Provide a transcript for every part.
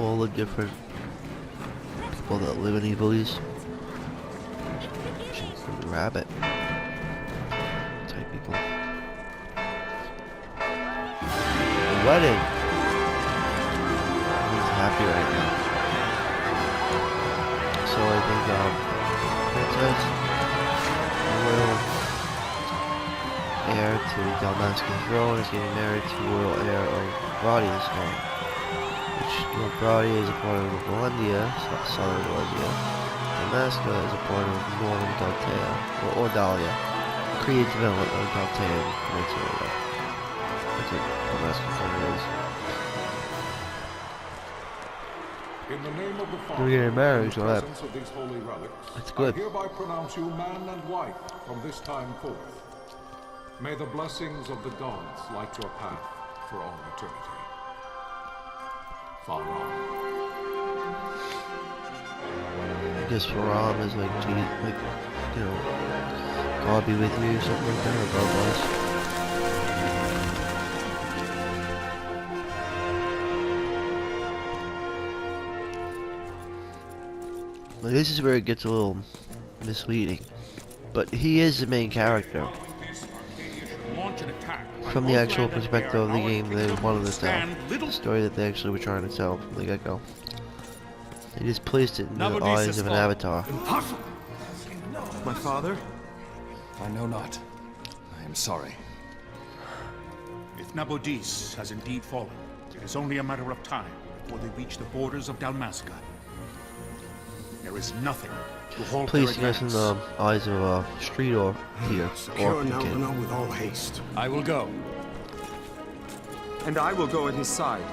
all the different people that live in Ivalice. Rabbit type people. Wedding. He's happy right now. So I think Princess, royal heir to Dynast-King's throne, is getting married to royal heir of Archadia's throne. Which Archadia is a part of Valendia, southern Valendia. Damaska is a part of northern Daltea, or Dahlia. Creates development of Daltea and Peninsula. That's what Damaska kind of is. In the name of the Father, We're getting married, so presence of these holy relics, that's good. I hereby pronounce you man and wife from this time forth. May the blessings of the gods light your path for all eternity. Farewell. I guess Ram is like, God be with you, something like that, or God bless. Well, this is where it gets a little misleading, but he is the main character. From the actual perspective of the game they wanted to tell, the story that they actually were trying to tell from the get-go. They just placed it in the eyes of an avatar. Impossible! My father? I know not. I am sorry. If Nabodis has indeed fallen, it is only a matter of time before they reach the borders of Dalmasca. There is nothing to halt their Placing us in advance. the eyes of a streetear here, Secure orphan kid. Nalbana with all haste. I will go. And I will go at his side.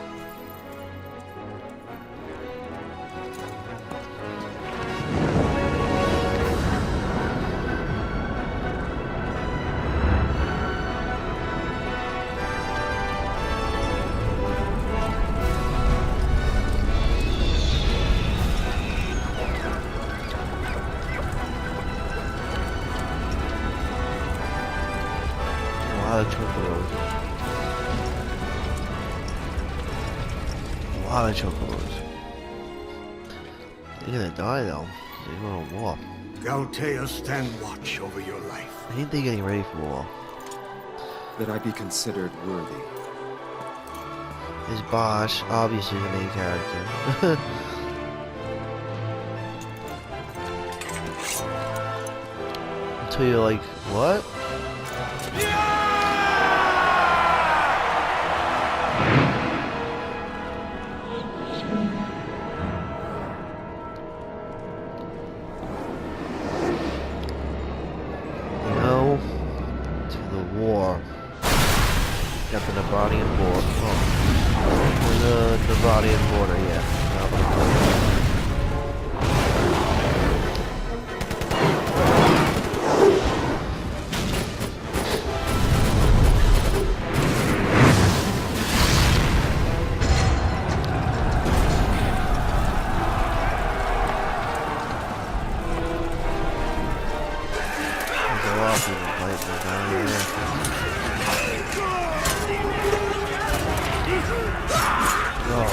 A lot of chocolos. A lot of chocolos. They're gonna die though. They're going to war. Galtea, stand watch over your life. I think they're getting ready for war. That I be considered worthy. His boss, obviously the main character. Until you're like, what? No to the war. Got the Nabradian border. Oh. The Nabradian border, yeah. There's a lot of people fighting down here. Oh,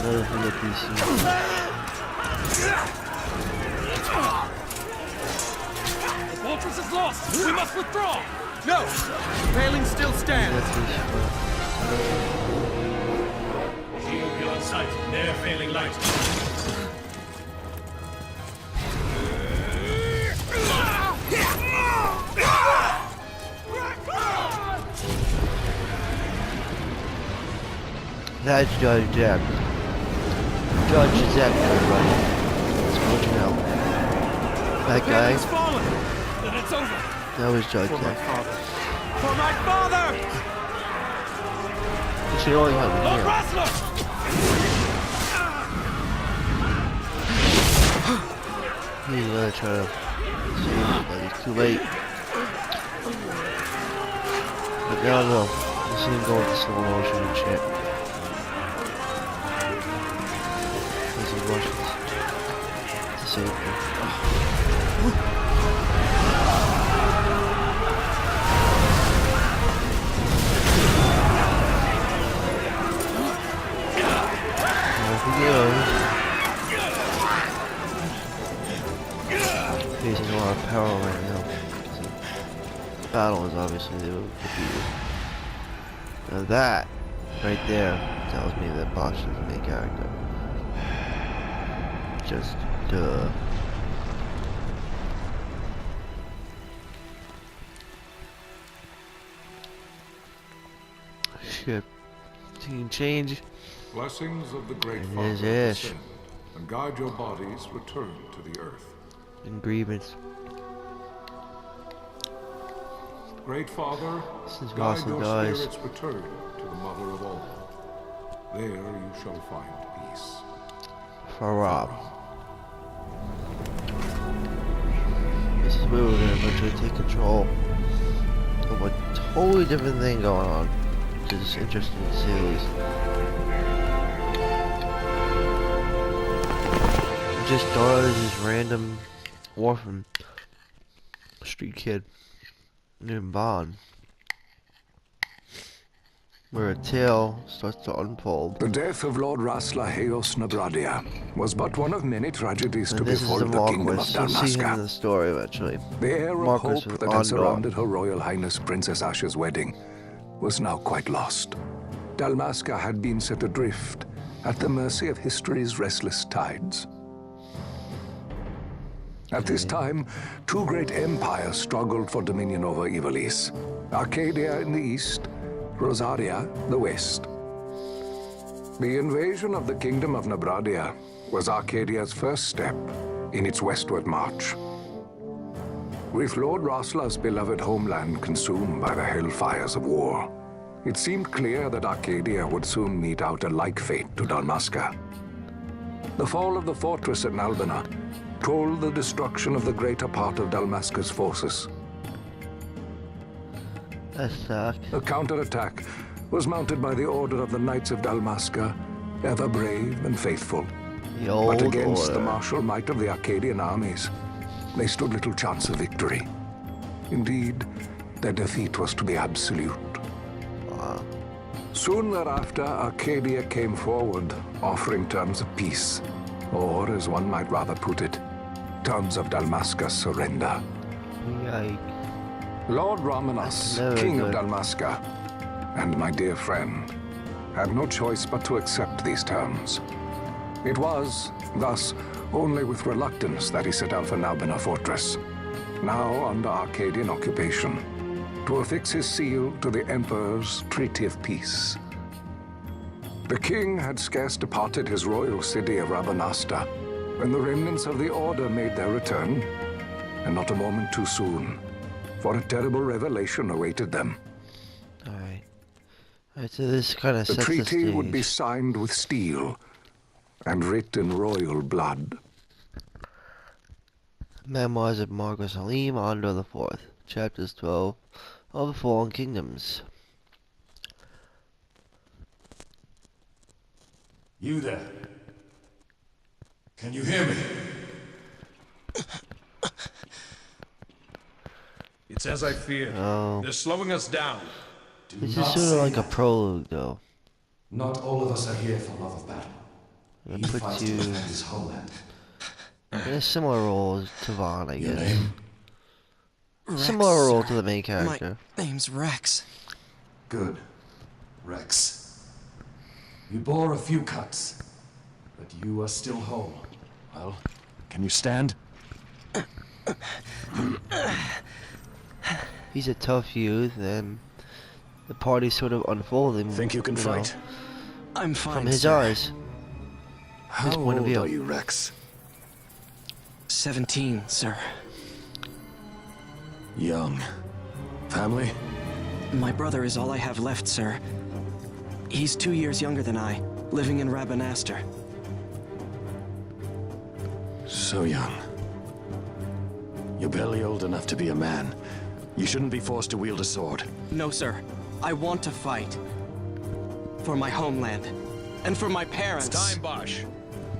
another thing that PC. The fortress is lost! We must withdraw! No! Failing still stands! Shield beyond sight, ne'er failing light. That's Judge Jack. Judge Jack, everybody. Let's go to hell. That guy, Fallen! Then it's over! that was Judge For my Jack. father. For my father! You should only have him Lord here. Rosler! He's gonna try to save him, but he's too late. No. You see him go with the slow motion and shit. As he rushes to save me. Facing a lot of power right now. Battle is obviously the defeated. Now that right there tells me that Bosch is the main character. Just duh. Shit. Team change. Blessings of the Great And Father there's Ash. descend, and guide your bodies return to the earth. In grievance. Great Father, Since guide Rosla your dies. spirits return to the Mother of all. There you shall find peace. For Rob. This is where we're gonna eventually take control of a totally different thing going on, which is interesting to say the least. Just thought of this random orphan street kid named Bond, where a tale starts to unfold. The death of Lord Rozzarria and Archadia was but one of many tragedies to And this is befall the the kingdom of Marquis. You'll see him in the Dalmasca. story eventually. The air of Marquis hope with that had Andor. surrounded Her Royal Highness Princess Asha's wedding was now quite lost. Dalmasca had been set adrift at the mercy of history's restless tides. At this time, two great empires struggled for dominion over Ivalice. Archadia in the east, Rozzarria the west. The invasion of the kingdom of Nabradia was Arcadia's first step in its westward march. With Lord Rosla's beloved homeland consumed by the hellfires of war, it seemed clear that Archadia would soon mete out a like fate to Dalmasca. The fall of the fortress at Nalbina told the destruction of the greater part of Dalmasca's forces. That sucked. A counterattack was mounted by the order of the Knights of Dalmasca, ever brave and faithful. The old But against order. the martial might of the Arcadian armies, they stood little chance of victory. Indeed, their defeat was to be absolute. Wow. Soon thereafter, Archadia came forward, offering terms of peace, or, as one might rather put it, terms of Dalmasca's surrender. Yikes. Lord Romanos, Never King of good. Dalmasca, and my dear friend, had no choice but to accept these terms. It was, thus, only with reluctance that he set out for Nalbina Fortress, now under Arcadian occupation, to affix his seal to the Emperor's Treaty of Peace. The king had scarce departed his royal city of Rabanasta when the remnants of the Order made their return, and not a moment too soon, for a terrible revelation awaited them. Alright. Alright, so this kind of The sets the treaty stage. would be signed with steel and writ in royal blood. Memoirs of Marcus Halim, Andor the Fourth, Chapters 12 of the Fallen Kingdoms. You there? Can you hear me? It's as I feared. Oh. They're slowing us down. This is sort of like a prologue, though. Not all of us are here for love of battle. It He puts fights to you defend his homeland. in a similar role to Vaughn, I Your guess. name? Similar role to the main character. My name's Rex. Good. Rex. You bore a few cuts, but you are still whole. Well, can you stand? He's a tough youth, and the party's sort of unfolding. Think you can know, fight? I'm fine, from his sir. eyes. How point of old view. are you, Rex? 17, sir. Young. Family? My brother is all I have left, sir. He's 2 years younger than I, living in Rabanaster. So young. You're barely old enough to be a man. You shouldn't be forced to wield a sword. No, sir. I want to fight. For my homeland. And for my parents. It's time, Bosch.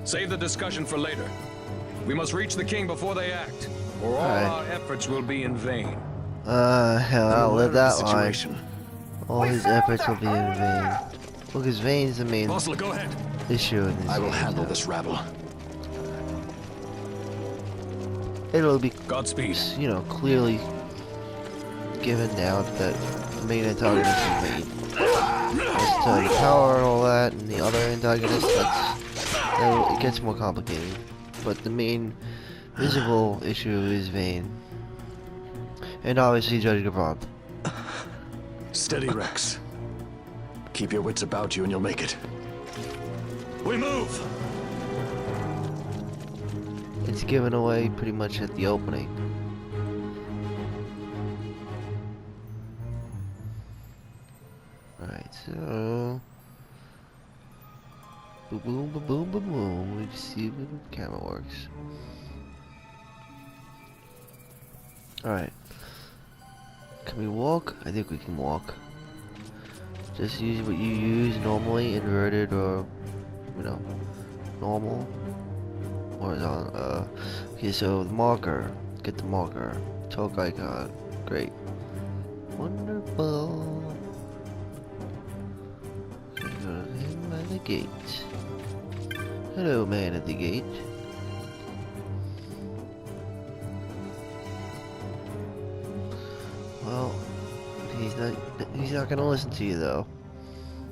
Save the discussion for later. We must reach the king before they act, or all our efforts will be in vain. Hell, I'll live that line. All his efforts will be in vain. Look, his veins the main Bosler, go ahead. issue in this I will game, handle though. this rabble. It'll be, Godspeed. you know, clearly given out that the main antagonist is Vayne. As to the power and all that, and the other antagonist, it gets more complicated. But the main visible issue is Vayne. And obviously Judge Gavron. Steady, Rex. Keep your wits about you and you'll make it. We move! It's given away pretty much at the opening. Alright, so... Boom, boom, boom, boom, boom. Let's see if the camera works. Alright. Can we walk? I think we can walk. Just use what you use normally, inverted or, you know, normal. Horizontal. Okay, so the marker. Get the marker. Talk icon. Great. Wonderful. So go to him by the gate. Hello, man at the gate. Well, he's not gonna listen to you though,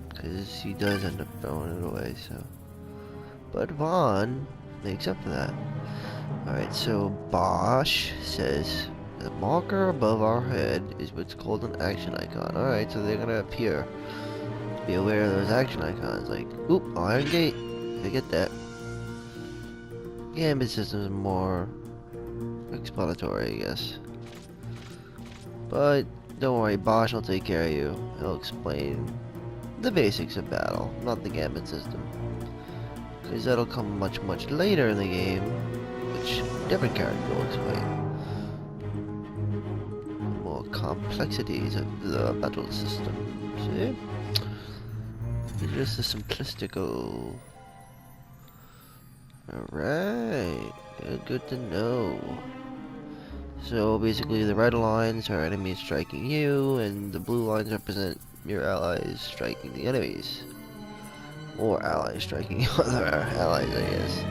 because he does end up throwing it away. So, but Vaughn makes up for that. All right, so Bosch says the marker above our head is what's called an action icon. All right, so they're gonna appear. Be aware of those action icons, like oop, iron gate. They get that. Gambit system is more explanatory, I guess. But don't worry, Bosch will take care of you. He'll explain the basics of battle, not the gambit system. Because that'll come much, much later in the game, which a different character will explain. More complexities of the battle system. See? It's just a simplistical. Alright, good to know. So basically the red lines are enemies striking you, and the blue lines represent your allies striking the enemies. Or allies striking other allies, I guess.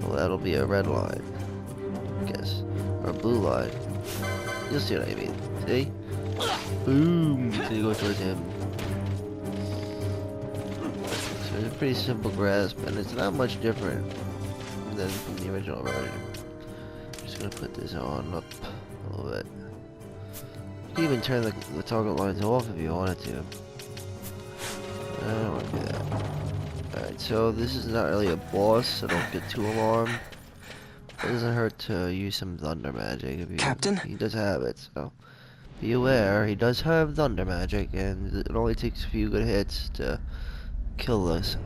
Well, that'll be a red line, I guess. Or a blue line. You'll see what I mean. See? Boom! So you go towards him. So it's a pretty simple grasp, and it's not much different than from the original version. Just gonna put this on up a little bit. You can even turn the target lines off if you wanted to. I don't want to do that. Alright, so this is not really a boss, so don't get too alarmed. It doesn't hurt to use some thunder magic if you. Captain? He does have it, so be aware. He does have thunder magic, and it only takes a few good hits to kill this.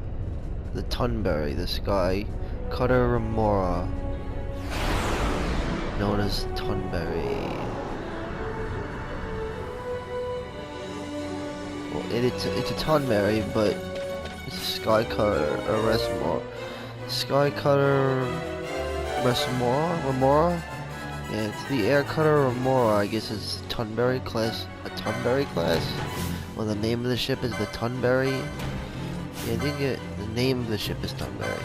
The Tunberry, the Sky Cutter Remora, known as Tunberry. Well, it's a Tunberry, but it's a Sky Cutter or Resmore. Sky Cutter Remora? Yeah, it's the Air Cutter Remora. I guess it's Tunberry class. A Tunberry class? Well, the name of the ship is the Tunberry. Yeah, I think the name of the ship is Tunberry.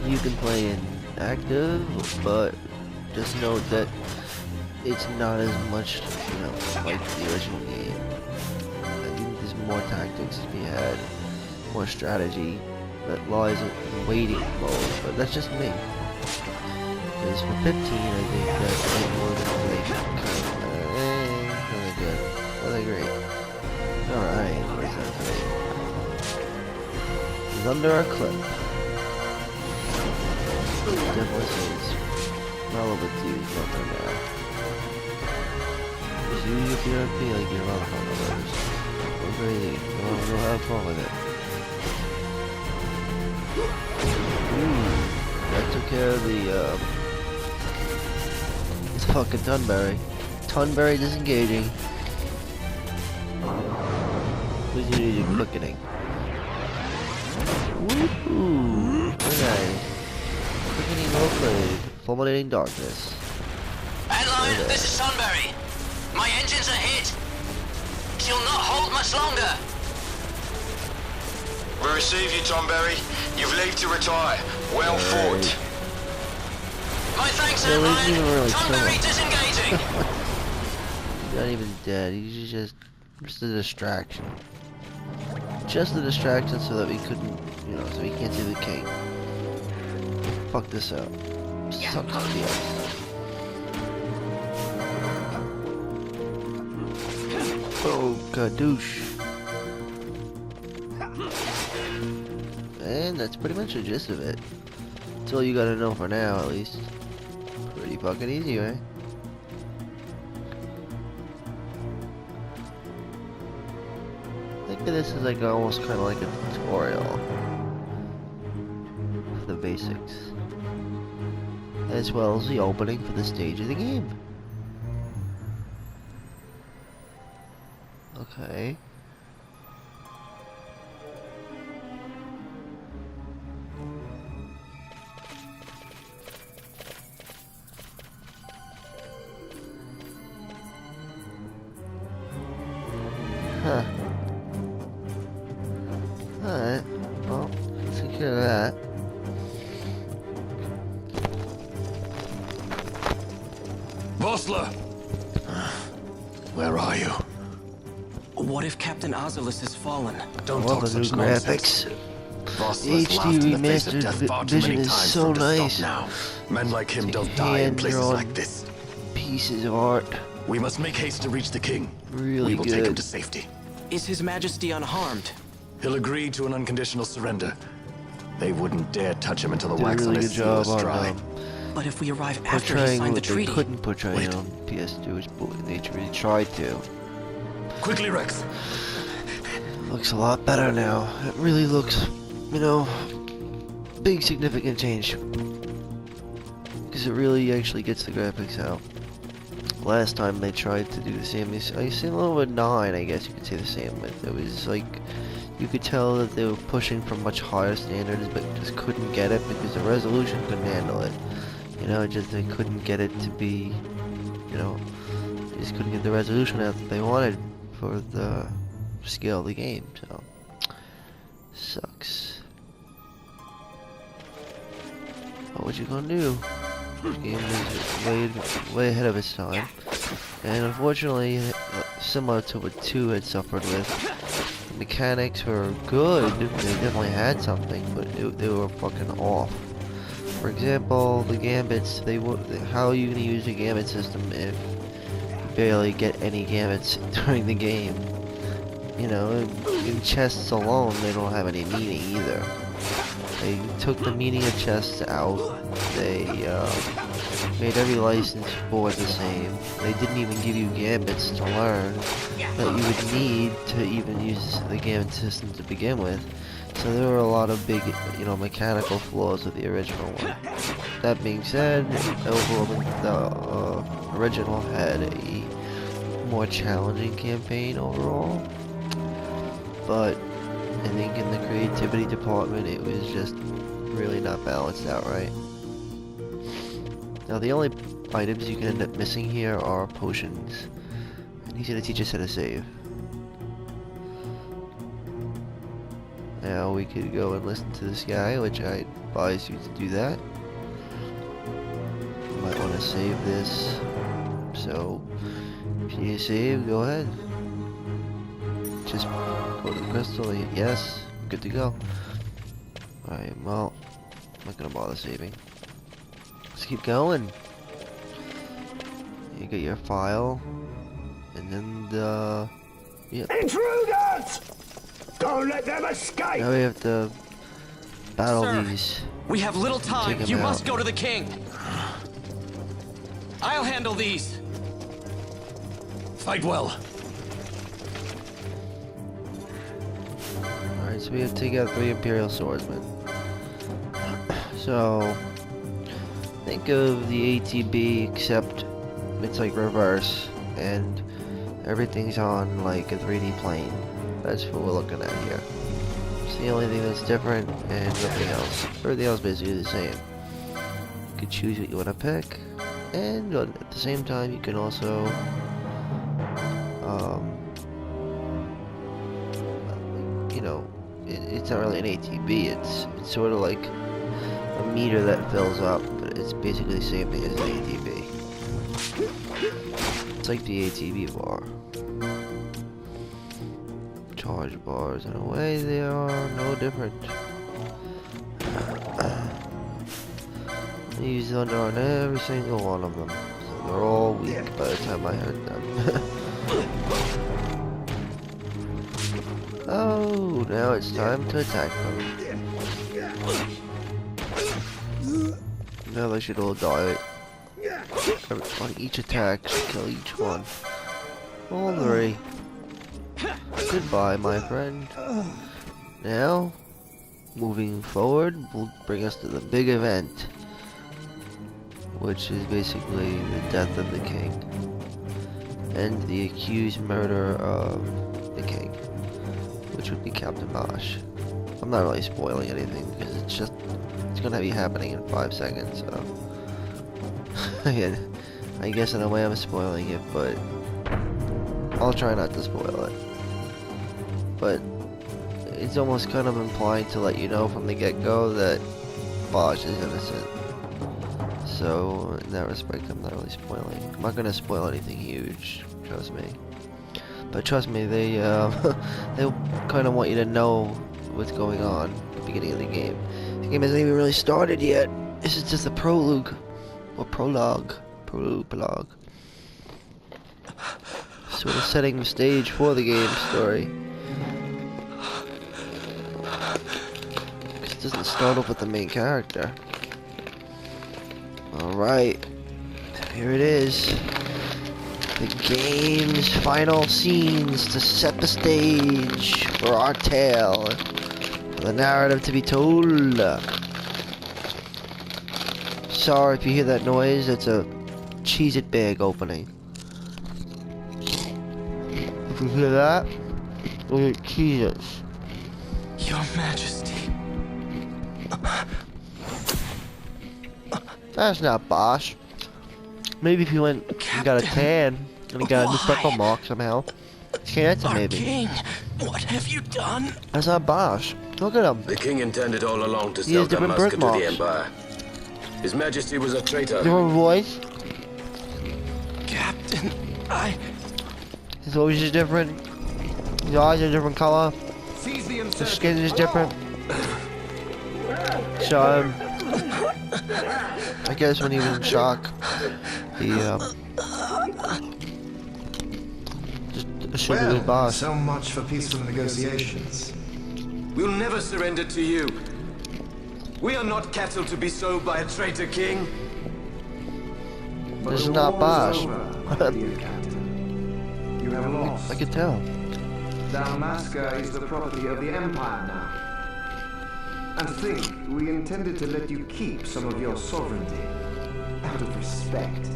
You can play in active, but just note that it's not as much, you know, like the original game. I think there's more tactics to be had, more strategy that lies in waiting mode, but that's just me. Because for 15, I think that's way more than like, really good, really great. Alright, where's that thing? He's under our clip. Definitely says relevant to use nothing now. Just use your PRP like your motherfuckers. Go crazy. Go have fun with it. That took care of the it's fucking Tunberry. Tunberry disengaging. continue to quickening. Woohoo! Very nice. Quickening well played. Fulminating darkness. Adline, this is Sunbury. My engines are hit. She'll not hold much longer. We receive you, Tomberry. You've leave to retire. Well fought. My thanks, Yeah, we didn't even Adline. really Sunbury kill disengaging. He's not even dead. He's just a distraction. Just a distraction so that we couldn't, you know, so we can't see the king. Fuck this up. Sucks DS. Oh, gadoosh. And that's pretty much the gist of it. That's all you gotta know for now, at least. Pretty fucking easy, right? Think of this as like almost kind of like a tutorial for the basics, as well as the opening for the stage of the game. Okay. Huh. Alright, well, let's take care of that. Vossler! Where are you? What if Captain Ivalice has fallen? Don't I love talk the new such nonsense. graphics. Vossler's HD laughed in the face of remastered death far too vision many is times so for him to nice. stop now. Men like him It's don't like die in places hand-drawn like this. Pieces of art. We must make haste to reach the king. Really we will take him good. to safety. Is His Majesty unharmed? He'll agree to an unconditional surrender. They wouldn't dare touch him until the Did a wax really on good his seal job is on dry. But if we arrive after he portraying signed the what they treaty, couldn't portray Wait. on PS2, which they really tried to. Quickly, Rex. Looks a lot better now. It really looks, you know, big significant change. Because it really actually gets the graphics out. Last time they tried to do the same, I seen a little bit 9, I guess you could say the same with. It was like, you could tell that they were pushing for much higher standards, but just couldn't get it because the resolution couldn't handle it. You know, just they couldn't get it to be, you know, they just couldn't get the resolution out that they wanted for the scale of the game, so sucks. What you gonna do? This game is way ahead of its time, and unfortunately, similar to what 2 had suffered with, the mechanics were good. They definitely had something, but they were fucking off. For example, the gambits. How are you gonna use a gambit system if you barely get any gambits during the game? You know, in chests alone, they don't have any meaning either. They took the meaning of chests out. They made every license board the same. They didn't even give you gambits to learn that you would need to even use the gambit system to begin with. So there were a lot of big, you know, mechanical flaws with the original one. That being said, overall, the original had a more challenging campaign overall. But I think in the creativity department, it was just really not balanced out right. Now the only items you can end up missing here are potions. And he's gonna teach us how to save. Now we could go and listen to this guy, which I advise you to do that. You might want to save this. So if you need to save, go ahead. Just go to the crystal, yes, good to go. Alright, well, I'm not gonna bother saving. Let's keep going. You get your file, and then the... Yep. Intruders! Don't let them escape! Now we have to battle Sir, these. we have little time. Take 'em You out. must go to the king. I'll handle these. Fight well. Alright, so we have to take out 3 Imperial Swordsmen. So, think of the ATB, except it's like reverse, and everything's on like a 3D plane. That's what we're looking at here. It's the only thing that's different, and nothing else. Everything else basically the same. You can choose what you want to pick, and at the same time you can also you know, it's not really an ATB, it's sort of like a meter that fills up, but it's basically the same thing as an ATB. It's like the ATB bar. Charge bars, in a way they are no different. I use thunder on every single one of them. So they're all weak by the time I heard them. Oh, now it's time to attack them. Now they should all die. On each attack should kill each one. All three. Goodbye, my friend. Now, moving forward, will bring us to the big event, which is basically the death of the king and the accused murder of the king, which would be Captain Bosch. I'm not really spoiling anything because it's gonna be happening in 5 seconds. So, again, I guess in a way I'm spoiling it, but I'll try not to spoil it. But it's almost kind of implied to let you know from the get-go that Bosch is innocent. So in that respect, I'm not really spoiling. I'm not gonna spoil anything huge, trust me. But trust me, they kind of want you to know what's going on at the beginning of the game. The game hasn't even really started yet. This is just a prologue, or prologue. Sort of setting the stage for the game story. It doesn't start off with the main character. Alright, here it is. The game's final scenes to set the stage for our tale. For the narrative to be told. Sorry if you hear that noise, it's a Cheez-It bag opening. If you hear that, look at Cheez-Its. Your Majesty. That's not Bosch. Maybe if you went and got a tan and he got a new freckle mark somehow. Chance maybe. King, what have you done? That's not Bosch. Look at him. The king intended all along to He sell has different Damaska to the birthmarks. Empire. His Majesty was a traitor. Different voice. Captain, His voice is different. His eyes are different color. His skin is different. So, I guess when he was in shock, he just assumed it was Bosch. So much for peaceful negotiations. We'll never surrender to you. We are not cattle to be sold by a traitor king. This is not Bosch. Dear Captain. You have lost. I could tell. Dalmasca is the property of the Empire now. And think, we intended to let you keep some of your sovereignty, out of respect.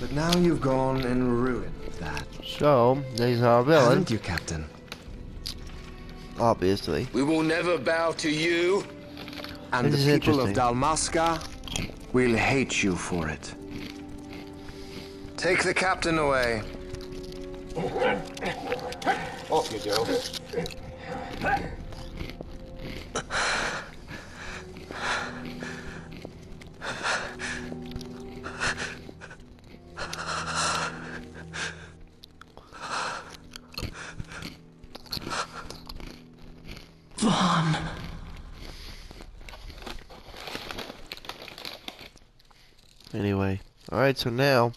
But now you've gone and ruined that. So, he's our villain. Haven't you, Captain? Obviously. We will never bow to you. And This the is people of interesting. Dalmasca will hate you for it. Take the captain away. Off you go. Vaughn. Anyway, alright, so now,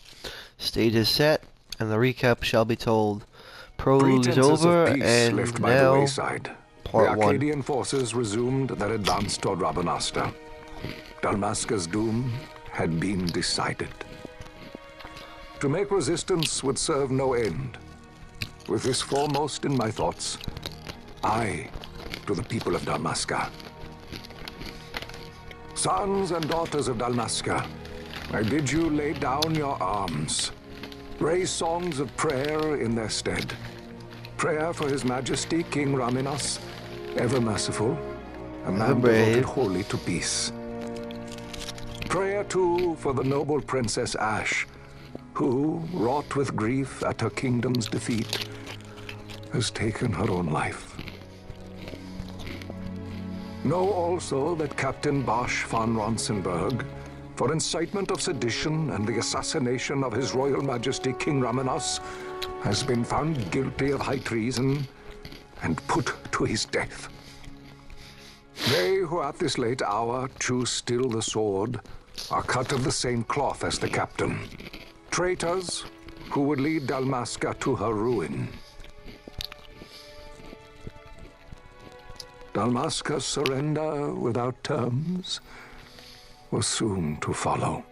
stage is set, and the recap shall be told. Prologue is Pretenses over, of peace and left by the now, wayside. part The 1. Arcadian forces resumed their advance toward Rabanasta. Dalmasca's doom had been decided. To make resistance would serve no end. With this foremost in my thoughts, I, to the people of Dalmasca. Sons and daughters of Dalmasca, I bid you lay down your arms. Raise songs of prayer in their stead. Prayer for His Majesty King Raminas, ever merciful, a man brave. devoted wholly to peace. Prayer too for the noble Princess Ash, who, wrought with grief at her kingdom's defeat, has taken her own life. Know also that Captain Bosch von Ronsenberg, for incitement of sedition and the assassination of His Royal Majesty King Raminas, has been found guilty of high treason and put to his death. They who at this late hour choose still the sword are cut of the same cloth as the captain. Traitors who would lead Dalmasca to her ruin. Dalmasca's surrender without terms was soon to follow.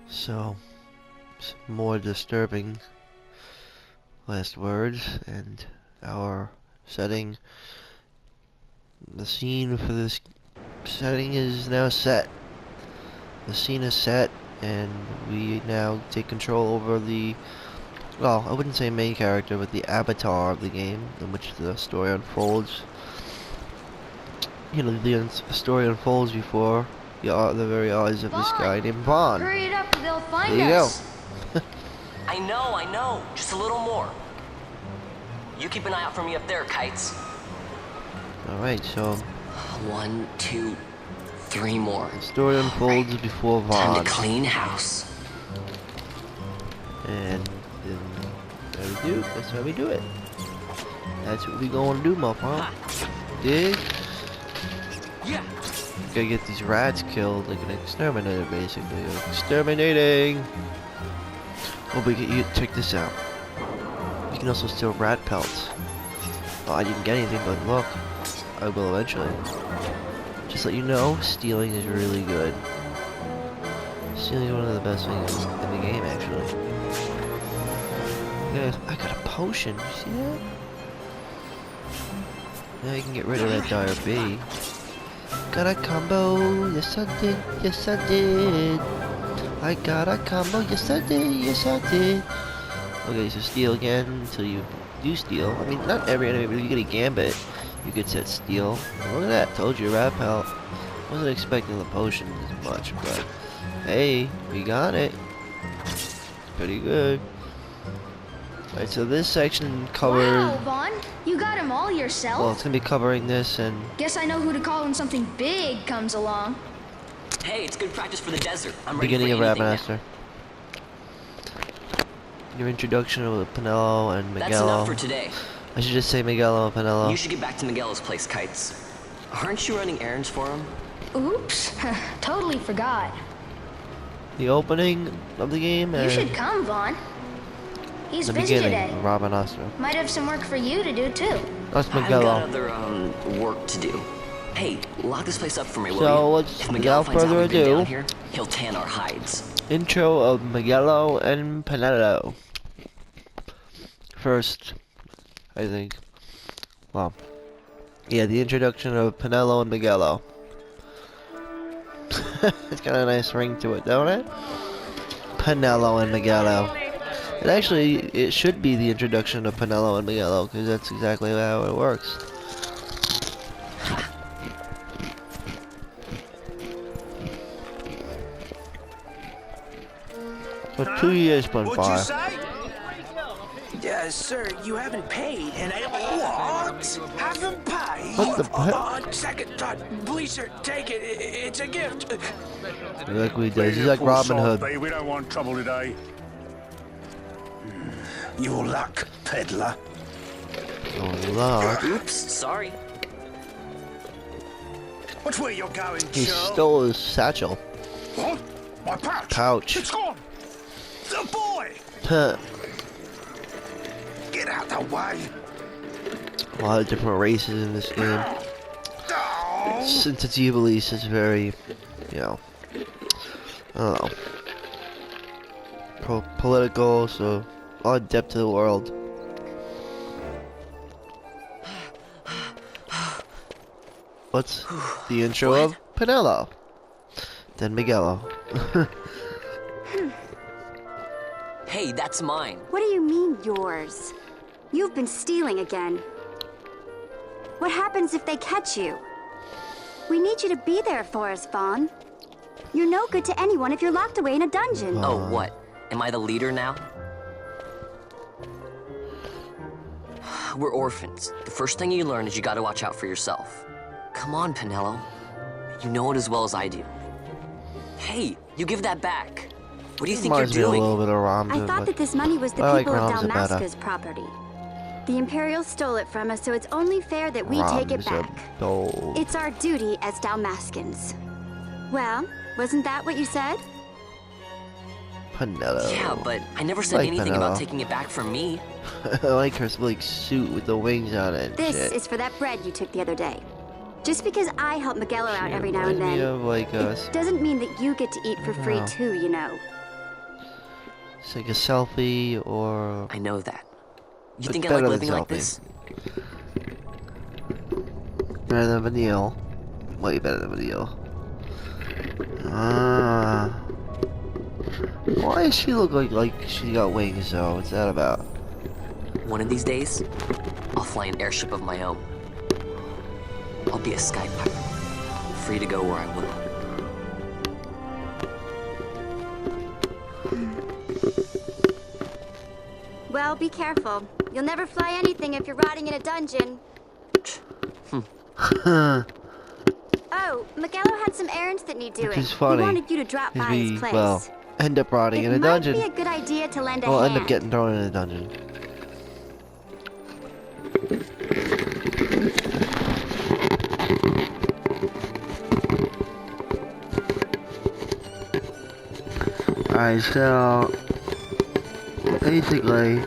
So, some more disturbing last words, and our setting. The scene for this setting is now set. The scene is set, and we now take control over the, well, I wouldn't say main character, but the avatar of the game in which the story unfolds. You know, the story unfolds before the very eyes of this guy named Vaughn. Hurry it up or they'll find There you us. go. I know. Just a little more. You keep an eye out for me up there, Kites. Alright, so 1, 2, 3 more. the story unfolds before Vaughn. Time to clean house. And then that's how we do it. That's what we gonna do, motherfucker. Dig? Yeah. Gotta get these rats killed like an exterminator, basically. Exterminating! Oh, but check this out. You can also steal rat pelts. Oh, I didn't get anything, but look. I will eventually. Just let you know, stealing is really good. Stealing is one of the best things in the game, actually. Yeah, I got a potion. You see that? Now you can get rid of that dire bee. Got a combo. Yes, I did. Yes, I did. I got a combo. Yes, I did. Yes, I did. Okay, so steal again until you do steal. I mean, not every enemy, but if you get a gambit, you could set steal. And look at that. Told you, rat pelt. Wasn't expecting the potion as much, but hey, we got it. Pretty good. Alright, so this section covers. Wow, Vaughn, you got him all yourself? Well, it's gonna be covering this and. Guess I know who to call when something big comes along. Hey, it's good practice for the desert. I'm Beginning of ready for Rapmaster. Your introduction of Pinello and Miguello. That's enough for today. I should just say Miguello and Pinello. You should get back to Miguel's place, Kites. Aren't you running errands for him? Oops, totally forgot. The opening of the game and You should come, Vaughn. He's the busy beginning today. of Rapmaster. Might have some work for you to do too. That's I've got Miguello. other work to do. Hey, lock this place up for me, will So you? let's, If Miguel without finds out further we've been ado, down here, he'll tan our hides. intro of Miguello and Pinello. First, I think. Well, yeah, the introduction of Pinello and Miguello. It's got a nice ring to it, don't it? Pinello and Miguello. It should be the introduction of Pinello and Miguello, because that's exactly how it works. So 2 years went by. Sir, you haven't paid, and I... What? Haven't paid? What the heck? Second thought. Please, sir, take it. It's a gift. Like we did. He's like Robin Hood. We don't want trouble today. Your luck, peddler. Oh, Lord. Oops, sorry. Watch where you're going, He Joe. stole his satchel. What? My pouch. Pouch. It's gone. The boy. Huh. Get out the way. A lot of different races in this game. Since it's Ivalice, it's very, you know, I don't know, political, so a lot of depth to the world. What's the intro of Pinello? Then Miguello. Hey, that's mine. What do you mean, yours? You've been stealing again. What happens if they catch you? We need you to be there for us, Vaughn. You're no good to anyone if you're locked away in a dungeon. Oh, what? Am I the leader now? We're orphans. The first thing you learn is you gotta watch out for yourself. Come on, Penelo. You know it as well as I do. Hey, you give that back. What do you think you're doing? I thought that this money was the people of Dalmasca's property. The Imperials stole it from us, so it's only fair that we take it back. It's our duty as Dalmascans. Well, wasn't that what you said? Penelo. Yeah, but I never said anything about taking it back from me. I like her like suit with the wings on it. This is for that bread you took the other day. Just because I help Miguelo out every now and then, it doesn't mean that you get to eat for free too, you know. It's like a selfie or... I know that. You think I like living like this? Better than Vanille. Way better than Vanille. Why does she look like she got wings though? What's that about? One of these days, I'll fly an airship of my own. I'll be a sky pirate, free to go where I will. Well, be careful. You'll never fly anything if you're rotting in a dungeon. Oh, Miguelo had some errands that need doing. Which is funny. He wanted you to drop by his place. Well, end up rotting in a dungeon. It might be a good idea to lend a We'll hand. end up getting thrown in a dungeon. Alright, so basically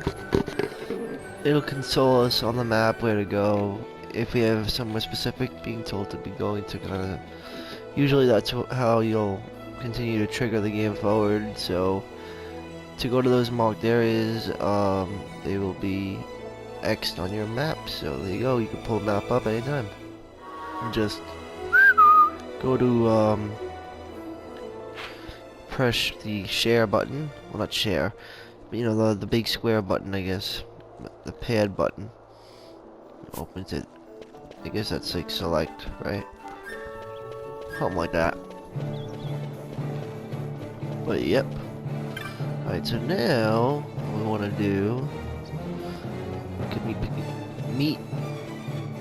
it'll console us on the map where to go if we have somewhere specific being told to be going to kind of. Usually that's how you'll continue to trigger the game forward. So to go to those marked areas, they will be X'd on your map. So there you go, you can pull the map up anytime and just go to press the share button. Well, not share, but you know, the big square button, I guess, the pad button. Opens it. I guess that's like select, right? Something like that. But yep. Alright, so now what we want to do, can we meet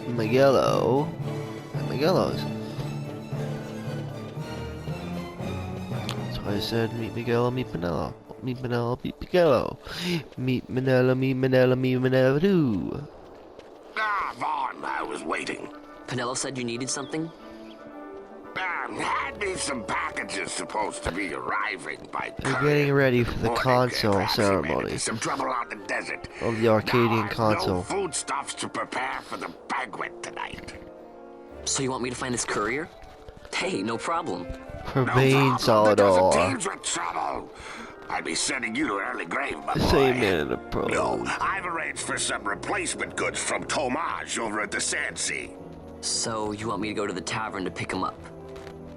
Miguelo at Miguelo's. I said, meet Miguelo, meet Penelo. Meet Penelo, meet Miguelo. Meet Manella, meet Manella, meet Manella too. Ah, Vaughn, I was waiting. Penelo said you needed something? Had me some packages supposed to be arriving by They're getting ready for the console ceremony some trouble out in the desert. Of the Arcadian console. No foodstuffs to prepare for the banquet tonight. So you want me to find this courier? Hey, no problem. Pervane Solidar. Teams with trouble. I'd be sending you to an early grave, my boy. Same man in the Prologue. No, I've arranged for some replacement goods from Tomage over at the Sand Sea. So you want me to go to the tavern to pick him up?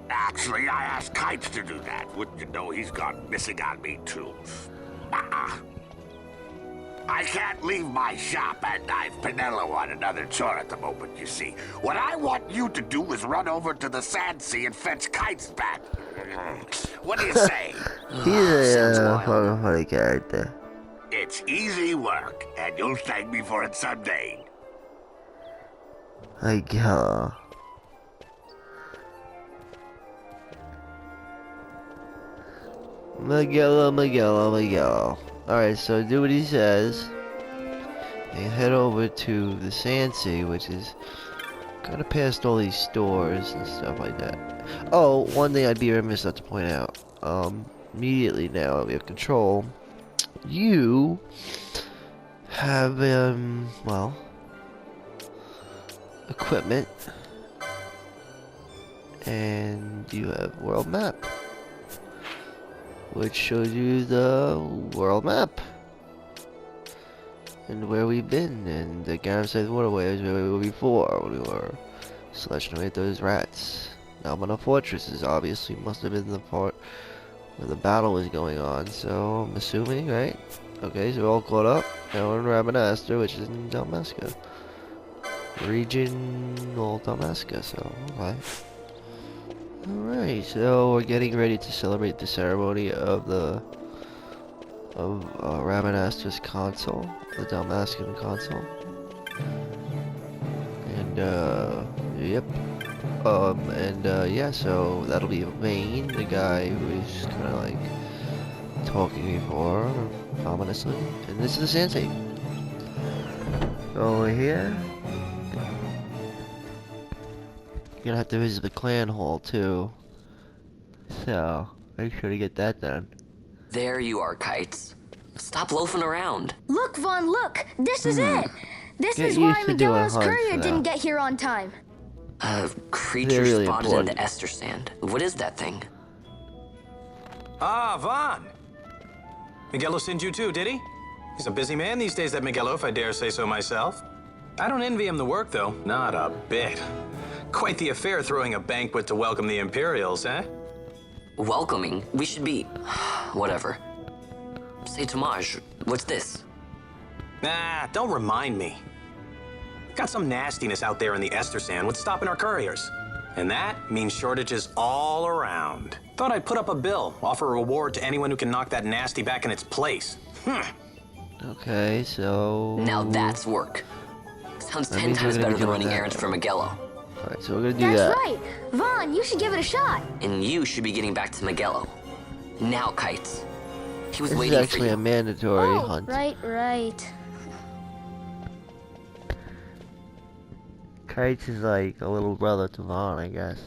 Actually, I asked Kites to do that. Wouldn't you know he's gone missing on me, too. I can't leave my shop, and I've Penelo on another chore at the moment, you see. What I want you to do is run over to the Sand Sea and fetch Kites back. What do you say? He's a funny character. It's easy work, and you'll thank me for it someday. Miguelo. Miguelo. Alright, so do what he says. And head over to the Sand Sea, which is kind of past all these stores and stuff like that. Oh, one thing I'd be remiss not to point out. Immediately now that we have control, you have, well, equipment. And you have world map, which shows you the world map and where we've been, and the Garam-sized waterways where we were before when we were slashing away at those rats. Almana Fortresses obviously must have been the part where the battle was going on, so I'm assuming, right? Okay, so we're all caught up. Now we're in Rabanastre, which is in Dalmasca. Regional Dalmasca, so, okay. Alright, so we're getting ready to celebrate the ceremony of Rabanastre's consul, the Dalmascan consul. And, yep. Yeah, so that'll be Vayne, the guy who is kind of like talking before, ominously. And this is the Sensei. Over here, you're gonna have to visit the clan hall too. So, make sure to get that done. There you are, Kites. Stop loafing around. Look, Vaughn, look! This is it! This Get is why used to doing Magellan's hunts courier now. didn't get here on time. Creature really spotted in important. the Ester Sand. What is that thing? Ah, Vaughn. Miguelo sent you too, did he? He's a busy man these days, that Miguelo, if I dare say so myself. I don't envy him the work, though. Not a bit. Quite the affair throwing a banquet to welcome the Imperials, eh? Welcoming? We should be... whatever. Say, Tomaj, what's this? Nah, don't remind me. Got some nastiness out there in the Ester Sand. What's stopping our couriers? And that means shortages all around. Thought I'd put up a bill, offer a reward to anyone who can knock that nasty back in its place. Okay, so... Now that's work. Sounds That 10 means we're times gonna better be than doing running that. errands for Miguelo. Alright, so we're gonna do That's that. right. Vaughn, you should give it a shot. And you should be getting back to Miguelo. Now, Kites. He was This is waiting for actually you. a mandatory Oh, hunt. right. Kites is like a little brother to Vaughn, I guess.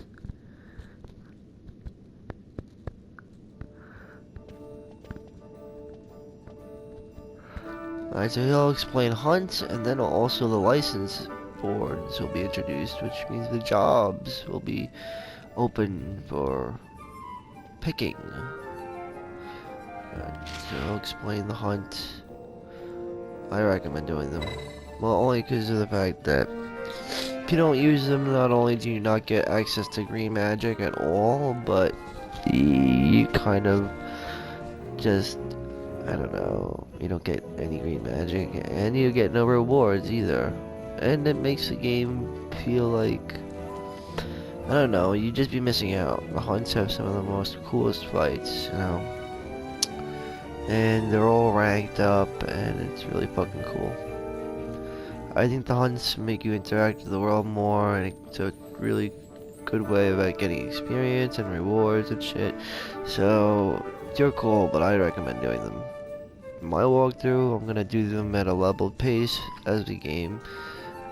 Alright, so he'll explain hunts, and then also the license boards will be introduced, which means the jobs will be open for picking. So he'll explain the hunt. I recommend doing them. Well, only because of the fact that if you don't use them, not only do you not get access to green magic at all, but you kind of just, I don't know, you don't get any green magic, and you get no rewards either. And it makes the game feel like, I don't know, you'd just be missing out. The hunts have some of the most coolest fights, you know. And they're all ranked up, and it's really fucking cool. I think the hunts make you interact with the world more, and it's a really good way about getting experience and rewards and shit. So, they're cool, but I recommend doing them. In my walkthrough, I'm gonna do them at a leveled pace as the game.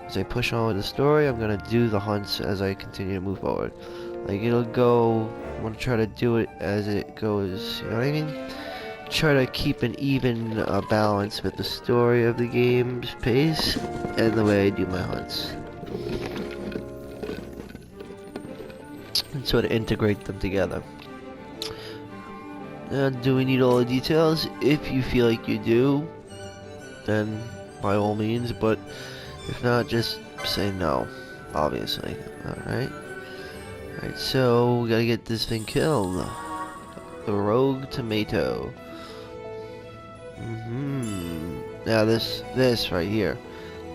As I push on with the story, I'm gonna do the hunts as I continue to move forward. Like, it'll go, I'm gonna try to do it as it goes, you know what I mean? Try to keep an even balance with the story of the game's pace and the way I do my hunts. And sort of integrate them together. Do we need all the details? If you feel like you do, then by all means, but if not, just say no, obviously. Alright? Alright, so we gotta get this thing killed. The rogue tomato. Now this right here.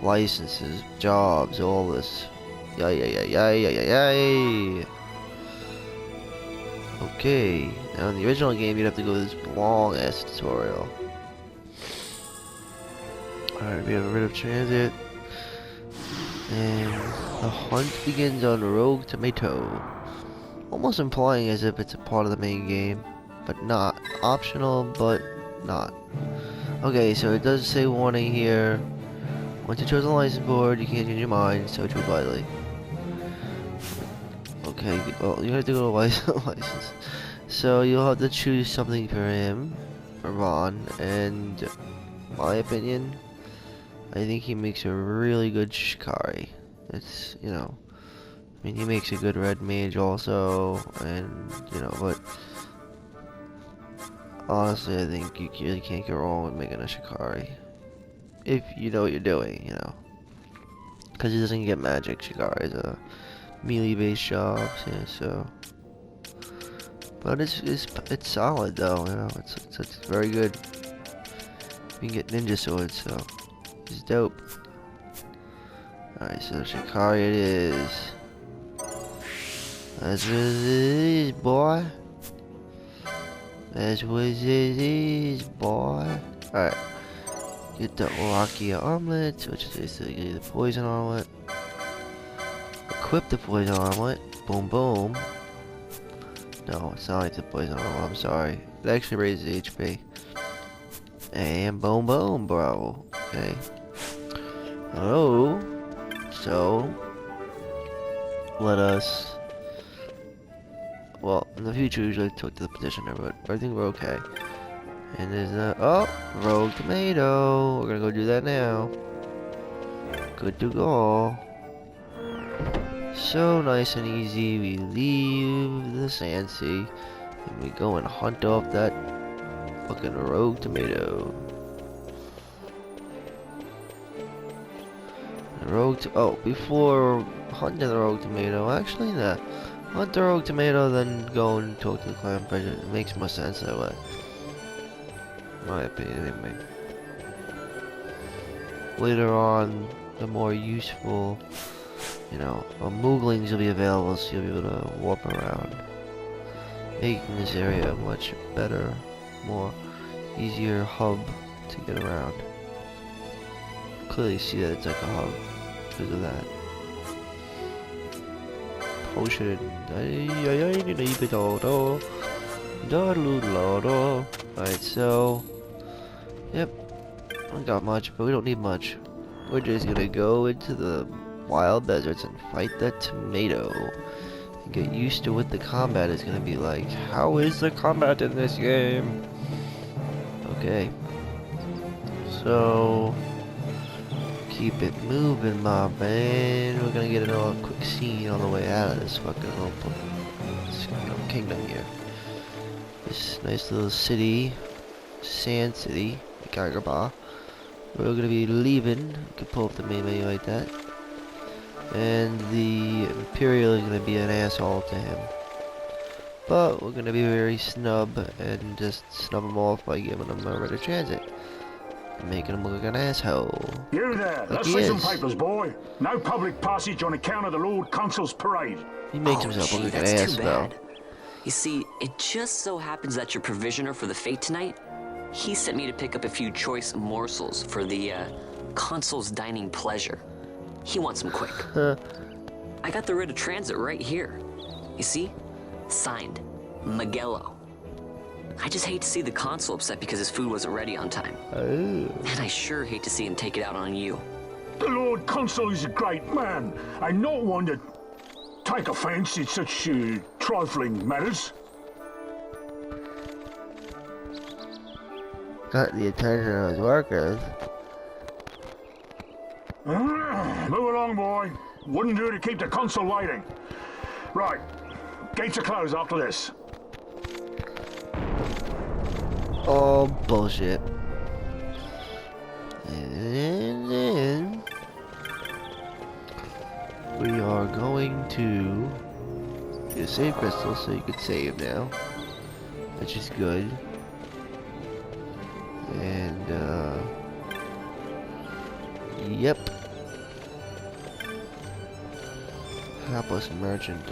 Licenses, jobs, all this. Yay. Okay, now in the original game you'd have to go this long ass tutorial. Alright, we have rid of transit. And the hunt begins on Rogue Tomato. Almost implying as if it's a part of the main game, but not. Optional, but not. Okay, so it does say warning here. Once you chose the license board, you can't change your mind, so choose wisely. Okay, well, you have to go to license. So you'll have to choose something for him, or Vaughn, and my opinion, I think he makes a really good Shikari. It's, you know, I mean, he makes a good red mage also, and, you know, but honestly, I think you really can't go wrong with making a Shikari. If you know what you're doing, you know. Because he doesn't get magic. Shikari is a melee-based job, yeah, so. But it's solid though, you know. It's very good. You can get ninja swords, so it's dope. Alright, so Shikari it is. That's what it is, boy. That's what it is, boy. Alright. Get the Archadia armlet, which is basically the poison armlet. Equip the poison armlet. Boom, boom. No, it's not like the poison armlet, I'm sorry. It actually raises HP. And boom, boom, bro. Okay. Hello. So, let us. Well, in the future, usually talk to the petitioner, but I think we're okay. And there's a rogue tomato. We're gonna go do that now. Good to go. So nice and easy. We leave the sand sea and we go and hunt off that fucking rogue tomato. Before hunting the rogue tomato, actually, nah. Hunt the rogue tomato, then go and talk to the clan president. It makes more sense that way. My opinion, anyway. Later on, the more useful, Mooglings will be available, so you'll be able to warp around, making this area a much better, more easier hub to get around. Clearly see that it's like a hub because of that. Potion. Alright, so yep. I don't got much, but we don't need much. We're just gonna go into the wild deserts and fight that tomato. And get used to what the combat is gonna be like. How is the combat in this game? Okay. So keep it moving, my man. We're gonna get another quick scene on the way out of this fucking little kingdom here. This nice little city, sand city, Gagaba. We're gonna be leaving. You can pull up the main menu like that. And the Imperial is gonna be an asshole to him. But we're gonna be very snub and just snub him off by giving him a right of transit. Making him look like an asshole. You there, let's see some papers, boy. No public passage on account of the Lord Consul's parade. He makes himself look like an ass, though. You see, it just so happens that your provisioner for the fete tonight, he sent me to pick up a few choice morsels for the Consul's dining pleasure. He wants them quick. I got the writ of transit right here. You see? Signed, Magello. I just hate to see the Consul upset because his food wasn't ready on time. And I sure hate to see him take it out on you. The Lord Consul is a great man, and not one to take offense in such trifling matters. Got the attention of his workers. Move along, boy. Wouldn't do to keep the Consul waiting. Right. Gates are closed after this. Oh, bullshit. And then we are going to get a save crystal so you can save now, which is good. And yep. Hapless merchant.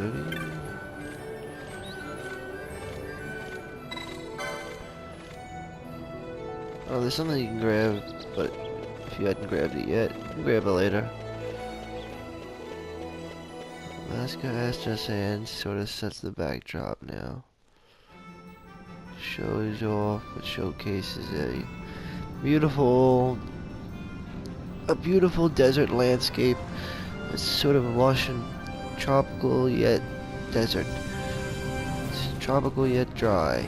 Oh, there's something you can grab, but if you hadn't grabbed it yet, you can grab it later. Alaska Astra Sand sort of sets the backdrop now. Shows off, it showcases a beautiful desert landscape. It's sort of lush and tropical yet desert. It's tropical yet dry.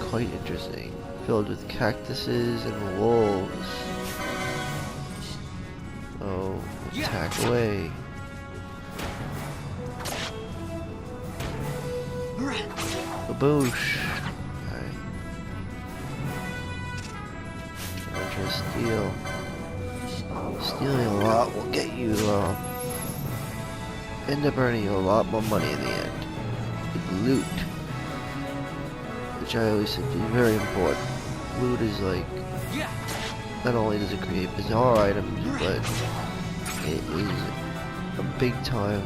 Quite interesting. Filled with cactuses and wolves. Oh, attack away. Baboosh. Alright. Just steal. Stealing a lot will get you, end up earning you a lot more money in the end. With loot. Which I always think is very important. loot is like, not only does it create bizarre items, but it is a big time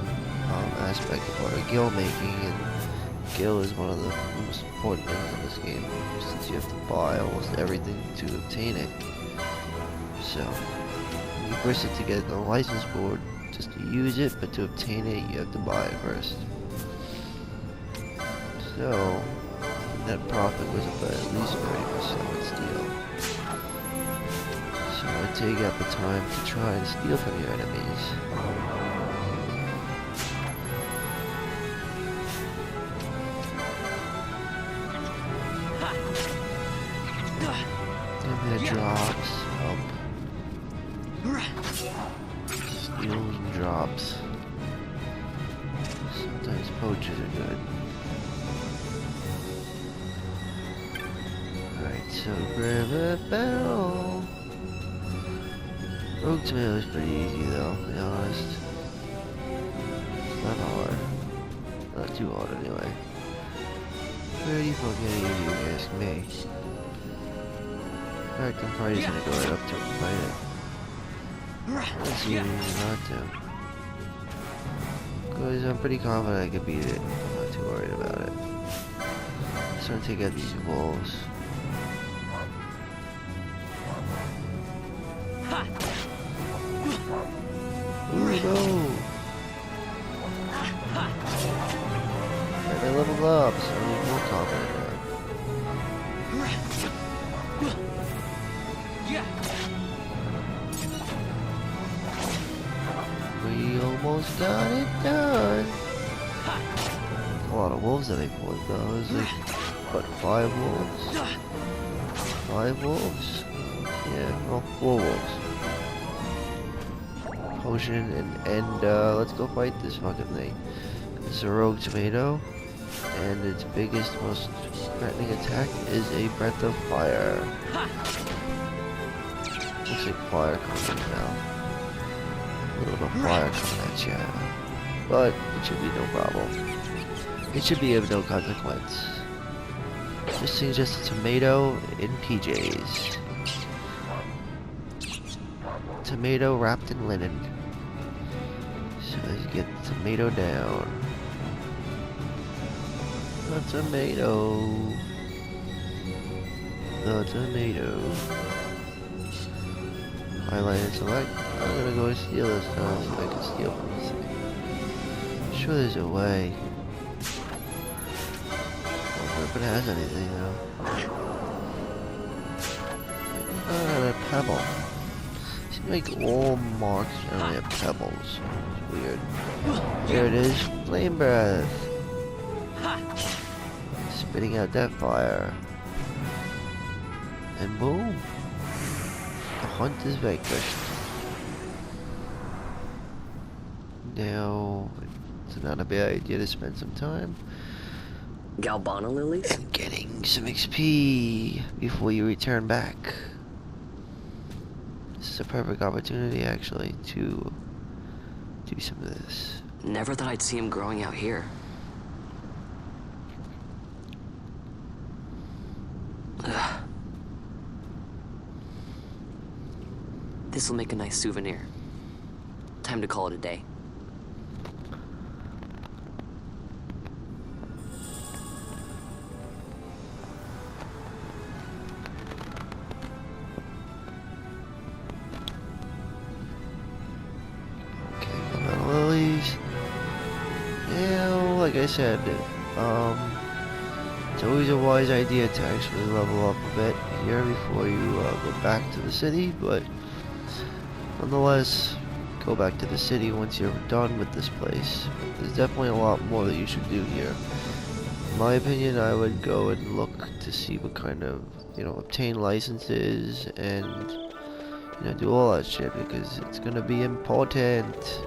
aspect of part of guild making, and guild is one of the most important things in this game, since you have to buy almost everything to obtain it. So, when you first have to get a license board just to use it, but to obtain it you have to buy it first. So, net profit was about at least 30% with steel. So I take out the time to try and steal from your enemies. Give me the drops up. Steals and drops. Sometimes poachers are good. Alright, so grab a barrel. Rogue tomato is pretty easy though, to be honest. It's not hard. Not too hard anyway. Pretty fucking easy if you ask me. In fact, I'm probably just gonna go right up to him and fight it. Let's see if not to. Because I'm pretty confident I can beat it. I'm not too worried about it. Just gonna take out these wolves. Ooh, no! And I leveled up, so I'm more confident now. We almost got it done. A lot of wolves that I fought though. There's like, what, 5 wolves? 5 wolves? Yeah, well, 4 wolves. Potion and let's go fight this fucking thing. It's a rogue tomato, and its biggest, most threatening attack is a breath of fire. Looks like fire coming in now. A little bit of fire coming at you, but it should be no problem. It should be of no consequence. This thing's just a tomato in PJs. Tomato wrapped in linen. So let's get the tomato down. The tomato. The tomato. Highlight and select. I'm gonna go and steal this now. See if I can steal from this thing. I'm sure there's a way. I wonder if it has anything though. A pebble. Like all marks generally have pebbles. It's weird. There it is. Flame breath. Spitting out that fire. And boom. The hunt is vanquished. Now, it's not a bad idea to spend some time Galbana lilies? getting some XP before you return back. This is a perfect opportunity, actually, to do some of this. Never thought I'd see him growing out here. Ugh. This'll make a nice souvenir. Time to call it a day. Like I said, it's always a wise idea to actually level up a bit here before you go back to the city, but nonetheless, go back to the city once you're done with this place. There's definitely a lot more that you should do here. In my opinion, I would go and look to see what kind of, obtain licenses and, do all that shit, because it's gonna be important.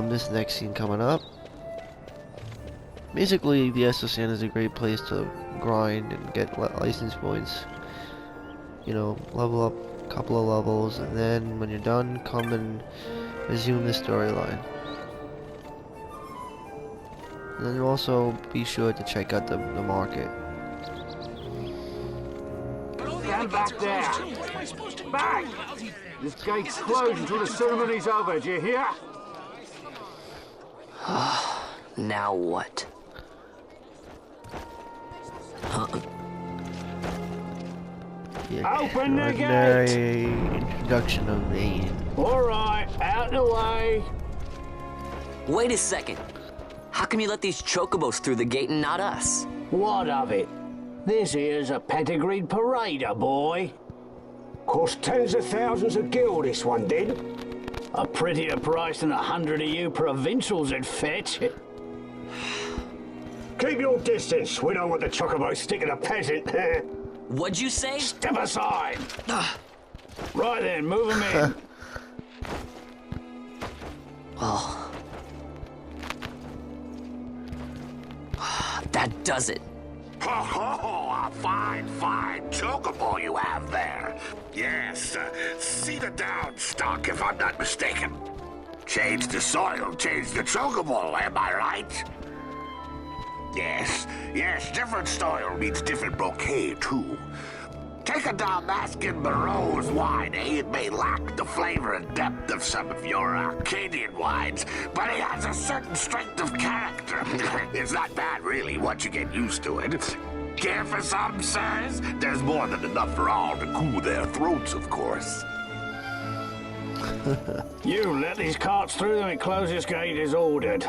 This next scene coming up. Basically, the XIII is a great place to grind and get license points. Level up a couple of levels, and then when you're done, come and resume the storyline. And then also be sure to check out the market. Stand back there. Back! This gate's closed until the ceremony's over, do you hear? Now what? Open the gate! Introduction of Vane. Alright, out the way. Wait a second. How come you let these chocobos through the gate and not us? What of it? This here's a pedigreed parader, boy. Cost tens of thousands of gil, this one did. A prettier price than 100 of you provincials would fetch. Keep your distance. We don't want the chocobo sticking a peasant. What'd you say? Step aside. Right then, move him in. Oh. That does it. Oh, a fine chocobo you have there. Yes, cedar down stock, if I'm not mistaken. Change the soil, change the chocobo, am I right? Yes, different soil means different bouquet, too. Take a Damascus Barreau's wine, eh? It may lack the flavor and depth of some of your Arcadian wines, but it has a certain strength of character. It's not bad, really, once you get used to it. Care for some, sirs? There's more than enough for all to cool their throats, of course. You let these carts through and close this gate as ordered.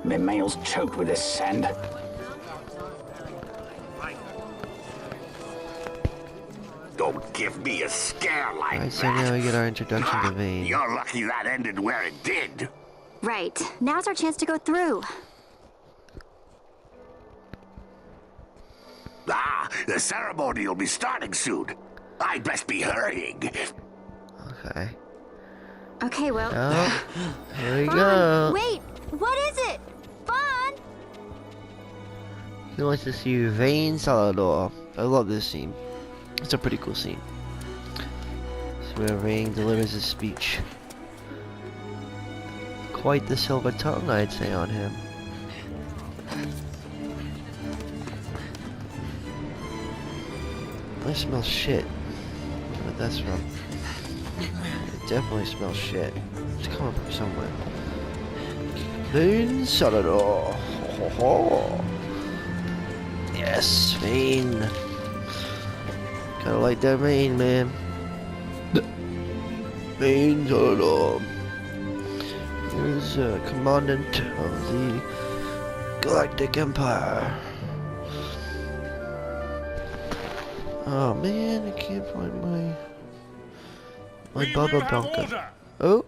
My mail's choked with this sand. Don't give me a scare like that. So now we get our introduction to Vane. You're lucky that ended where it did. Right. Now's our chance to go through. The ceremony will be starting soon. I'd best be hurrying. Okay. Okay, well... Oh, here we Vaughn, go. wait! What is it? Vaughn! He wants to see Vane Salador. I love this scene. It's a pretty cool scene. It's where Vane delivers his speech. Quite the silver tongue, I'd say, on him. I smell shit. I don't know what that's from. It definitely smells shit. It's coming from somewhere. Vane Salador. Ho, ho, ho. Yes, Vane. Gotta like that Vane, man. Vane Salador. Here's Commandant of the Galactic Empire. Oh man, I can't find my Bubba Bunker. Oh?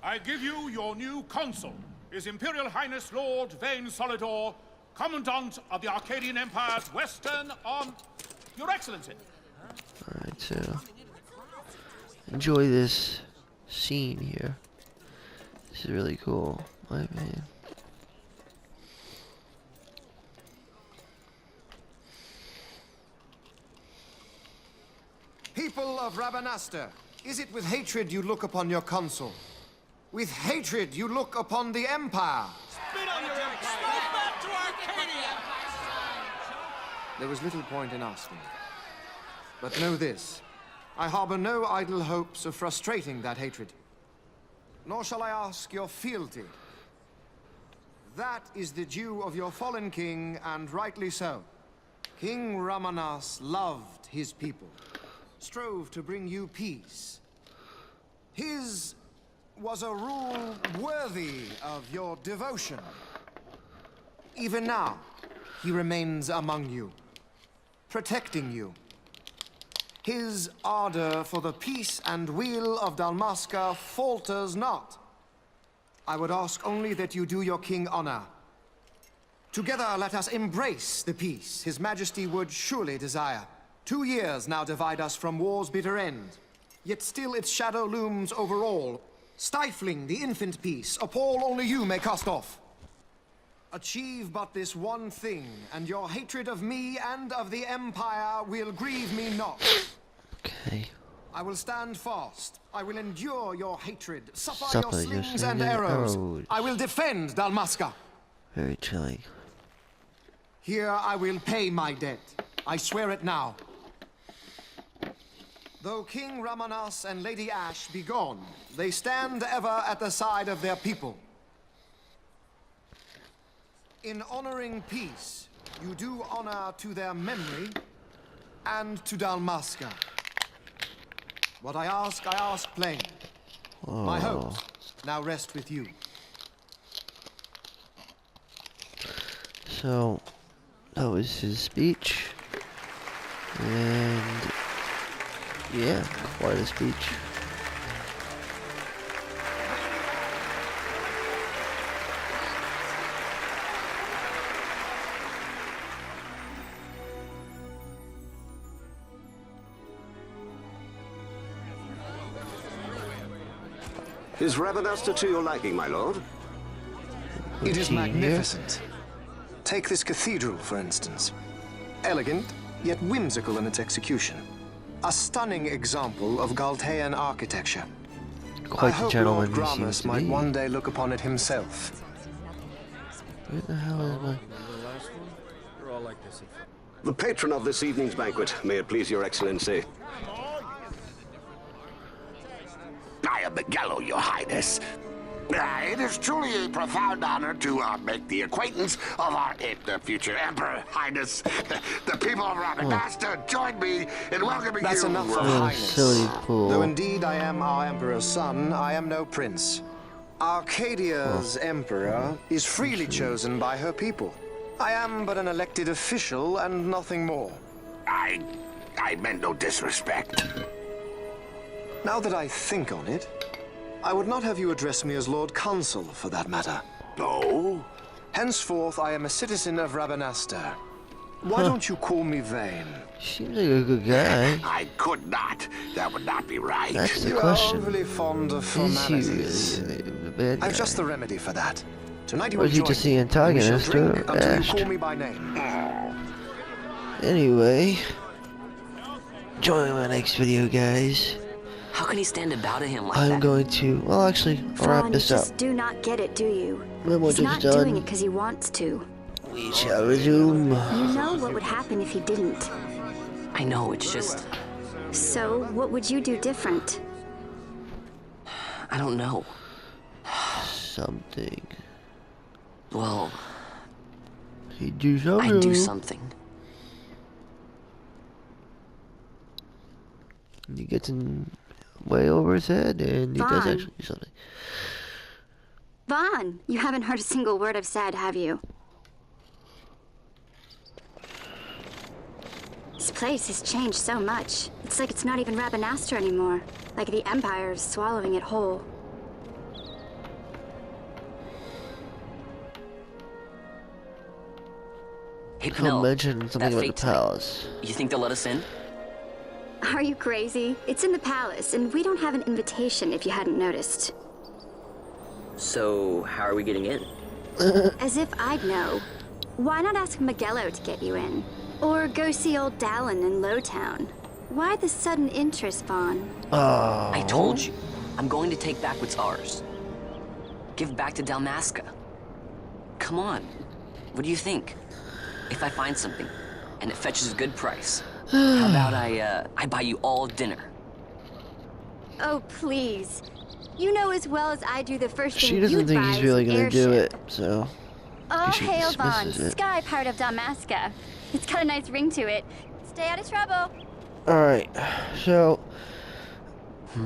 I give you your new consul, His Imperial Highness Lord Vane Salador, Commandant of the Arcadian Empire's Western on... Your Excellency. Alright, so... enjoy this scene here. This is really cool, my man. People of Rabanastre, is it with hatred you look upon your consul? With hatred you look upon the Empire? Spit on your empire! Step back to Arcadia! There was little point in asking. But know this, I harbor no idle hopes of frustrating that hatred. Nor shall I ask your fealty. That is the due of your fallen king, and rightly so. King Ramanas loved his people, strove to bring you peace. His was a rule worthy of your devotion. Even now, he remains among you, protecting you. His ardor for the peace and weal of Dalmasca falters not. I would ask only that you do your king honor. Together let us embrace the peace His Majesty would surely desire. 2 years now divide us from war's bitter end, yet still its shadow looms over all, stifling the infant peace a pall only you may cast off. Achieve but this one thing, and your hatred of me and of the Empire will grieve me not. Okay. I will stand fast. I will endure your hatred, suffer your your slings and arrows. arrows. I will defend Dalmasca. Very chilling. Here I will pay my debt. I swear it now. Though King Ramanas and Lady Ash be gone, they stand ever at the side of their people. In honoring peace, you do honor to their memory and to Dalmasca. What I ask plain. My hopes now rest with you. So, that was his speech. And yeah, quite a speech. Is Rabanasta to your liking, my lord? It is magnificent. Take this cathedral, for instance. Elegant, yet whimsical in its execution. A stunning example of Galtean architecture. Quite the gentleman he seems Gramus to might be. one day look upon it himself. Where the hell am I? The patron of this evening's banquet, may it please your excellency. I am Miguelo, your highness. It is truly a profound honor to make the acquaintance of our future emperor, highness. The people of Rabanasta join me in welcoming That's you. enough for highness. Though indeed I am our emperor's son, I am no prince. Arcadia's emperor is freely chosen by her people. I am but an elected official and nothing more. I meant no disrespect. Now that I think on it, I would not have you address me as Lord Consul, for that matter. No? Henceforth, I am a citizen of Rabanasta. Why don't you call me Vane? Seems like a good guy. I could not. That would not be right. That's the You question. are overly fond of formalities. I've just the remedy for that. Tonight you Or will is he join just me, the and we shall antagonist drink or until you Ash? call me by name. Anyway, join my next video, guys. How can he stand about to him like I'm that? going to, well, actually, I'll wrap Vaughn, this you up. just do not get it, do you? When we're He's just not done, doing it because he wants to. we shall resume. You know what would happen if he didn't. I know, it's just... So, what would you do different? I don't know. Something. Well... He'd do something. I'd do something. He gets in way over his head, and he does Vaughn. actually do something. Vaughn, you haven't heard a single word I've said, have you? This place has changed so much. It's like it's not even Rabanasta anymore. Like the Empire is swallowing it whole. Hey, He'll Penelope, mention something that about the fate tonight, palace. you think they'll let us in? Are you crazy? It's in the palace, and we don't have an invitation if you hadn't noticed. So, how are we getting in? As if I'd know. Why not ask Miguelo to get you in? Or go see old Dallin in Lowtown? Why the sudden interest, Vaughn? I told you, I'm going to take back what's ours. Give back to Dalmasca. Come on, what do you think? If I find something, and it fetches a good price, how about I buy you all dinner? Oh, please. You know as well as I do the first thing She doesn't you'd think buy he's is really an gonna do airship. it, so Oh, she hail Vaughn, dismisses it. sky part of Dalmasca. It's got a nice ring to it. Stay out of trouble. Alright, so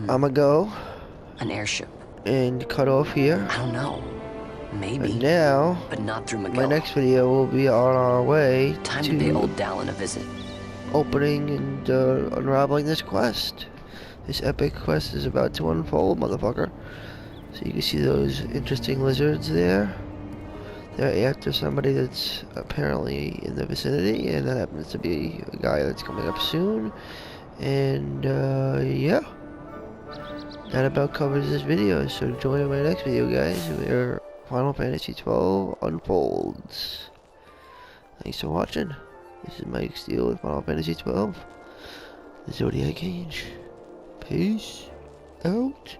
I'ma go. An airship. And cut off here. I don't know. Maybe. And now, but not through my Miguel. next video will be on our way Time to pay old Dallin a visit. opening and unraveling this quest. This epic quest is about to unfold, motherfucker. So you can see those interesting lizards there. They're after somebody that's apparently in the vicinity, and that happens to be a guy that's coming up soon. And yeah, that about covers this video. So join in my next video, guys, where Final Fantasy XII unfolds. Thanks for watching. This is Mike Steele with Final Fantasy XII, the Zodiac Age. Peace out.